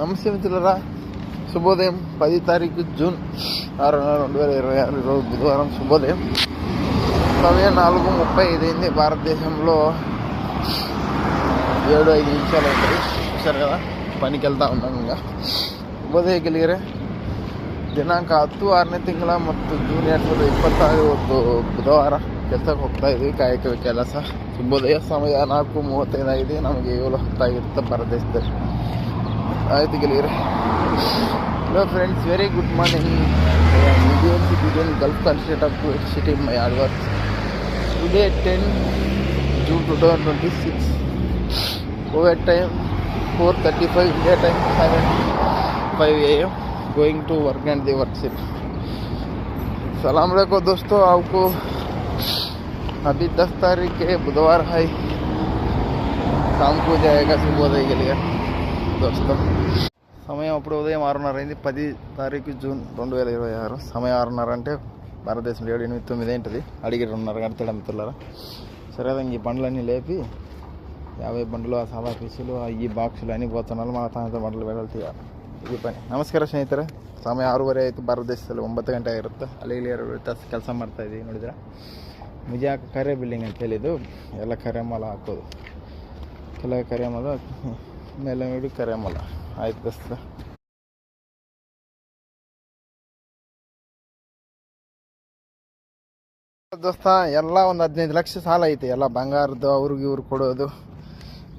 నమస్తే మిత్రులారా, శుభోదయం. 10 తారీఖు జూన్ 6, 2026 రోజు బుధవారం శుభోదయం. సమయం 4:35 అయింది. భారతదేశంలో 7:05 అవుతుంది. చూసారు కదా, ಪನಿಗೆ వెళ్ತಾ ఉన్నాం. ಈಗ ಶುಭೋದಯ ಗೆಳೆಯರೆ. ದಿನಾಂಕ 10/6ನೇ ತಿಂಗಳ ಮತ್ತು ಜೂನ್ 2026 ಬುಧವಾರ ಕೆಲಸಕ್ಕೆ ಹೋಗ್ತಾ ಇದ್ವಿ. ಕಾಯಕ ಕೆಲಸ. ಶುಭೋದಯ. ಸಮಯ 4:35 ಆಗಿದೆ. ನಮಗೆ 7 ಹೊತ್ತಾಗಿರುತ್ತೆ ಭಾರತದೇಶದಲ್ಲಿ. ಆಯ್ತು ಗೆಳೆಯರೆ. Hello friends, very good morning. Indian Gulf country of Kuwait City, my hard work. Today 10 June 2026. Kuwait time 4:35, India time 7:05 AM. Going to work and the work city. सलाम अलैकुम दोस्तों. आपको अभी 10 तारीख के बुधवार है, शाम को जाएगा శుభోదయ के लिए दोस्तों. సమయం అప్పుడు ఉదయం 6:30 అయింది. 10 తారీఖు జూన్ 2026. సమయం 6:30 అంటే భారతదేశంలో 7, 8, 9 ఏంటిది. అడిగి 2:30 గంటల మిత్రులారా. సరే, ఈ బండ్లన్నీ లేపి 50 బండ్లు, ఆ సభా పీసులు, ఈ బాక్సులు అన్నీ పోతున్నారు. మా తాత బండ్లు ಬೆಳಲ್ తీయాలి. ಈ ಪನಿ. ನಮಸ್ಕಾರ ಸ್ನೇಹಿತರೆ. ಸಮಯ 6:30 ಆಯಿತು. ಭಾರತದೇಶದಲ್ಲಿ 9 ಗಂಟೆ ಆಗಿರುತ್ತೆ. ಅಲ್ಲಿ ಕೆಲಸ ಮಾಡ್ತಾಯಿದ್ದೀವಿ. ನೋಡಿದ್ರೆ ಮುಜಾಕ ಕರೆ ಬಿಲ್ಡಿಂಗ್ ಅಂತ ಹೇಳಿದ್ದು ಎಲ್ಲ ಕರೆ ಮಲ ಹಾಕೋದು. ಕೆಳಗೆ ಕರೆ ಮಲ, ಮೇಲೆ ನೋಡಿ ಕರೆ ಮಲ. ಆಯ್ತು ದೋಸ್ತ. ದೋಸ್ತ, ಎಲ್ಲ ಒಂದು 15 ಲಕ್ಷ ಸಾಲ ಐತೆ. ಎಲ್ಲ ಬಂಗಾರದ್ದು ಅವ್ರಿಗೆ ಇವ್ರು ಕೊಡೋದು.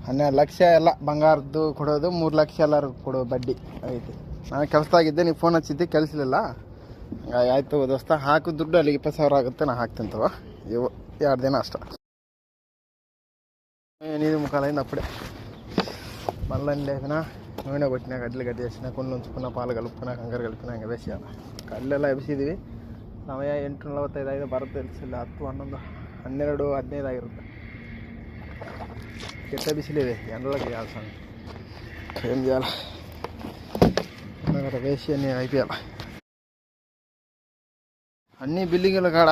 12 ಲಕ್ಷ ಎಲ್ಲ ಬಂಗಾರದ್ದು ಕೊಡೋದು. 3 ಲಕ್ಷ ಎಲ್ಲರಿಗೂ ಕೊಡೋದು ಬಡ್ಡಿ ಐತೆ. ನಾನು ಕೆಲಸದಾಗಿದ್ದೆ, ನೀವು ಫೋನ್ ಹಚ್ಚಿದ್ದೆ, ಕೆಲಸಲಿಲ್ಲ. ಆಯಿತು ದೋಸ್ತ, ಹಾಕು ದುಡ್ಡು. ಅಲ್ಲಿಗೆ 20,000 ಆಗುತ್ತೆ. ನಾನು ಹಾಕ್ತೀನಿ ತಗೋ. 2 ದಿನ ಅಷ್ಟ. నీది ముఖాలైంది అప్పుడే. మళ్ళీ లేపినా, నూనె కొట్టినా, గడ్డలు కట్టేసిన, కొన్ని ఉంచుకున్న, పాలు కలుపుకున్నా, కంకర కలిపినా, ఇంకా వేసేయాలి. కళ్ళెಲ್ಲ ಎಬ್ಸಿದ್ದೀವಿ. ಸಮಯ 8:45 ಭಾರತದಲ್ಲಿ 10, 11, 12, 15 ಆಗಿರುತ್ತೆ. ಕೆಟ್ಟ ಬಿಸಿಲಿದೆ. ఎండలోకి చేయాల్సిన ఏం చేయాలి, అక్కడ వేసి అన్నీ అయిపోయాలి. అన్ని బిల్డింగుల కాడ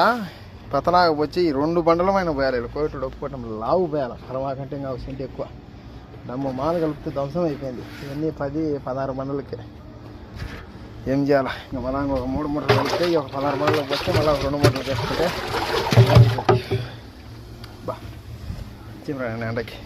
పతలాగా వచ్చి 2 బండలమైన పోయాలి. కోయటోడు ఒప్పుకోవటం లావు పోయాలి. కరవా కంటే ఇంకా సెంటి ఎక్కువ. డమ్ము మాలు కలిపితే ధ్వంసం అయిపోయింది. ఇవన్నీ 10, 16 బండలకి ఏం చేయాలి. ఇంకా మళ్ళీ ఒక 3 మూటలు కలిపితే ఒక 16 బండలకు వస్తే మళ్ళీ 2 మూటలు చేసుకుంటే బా చిన్న ఎండకి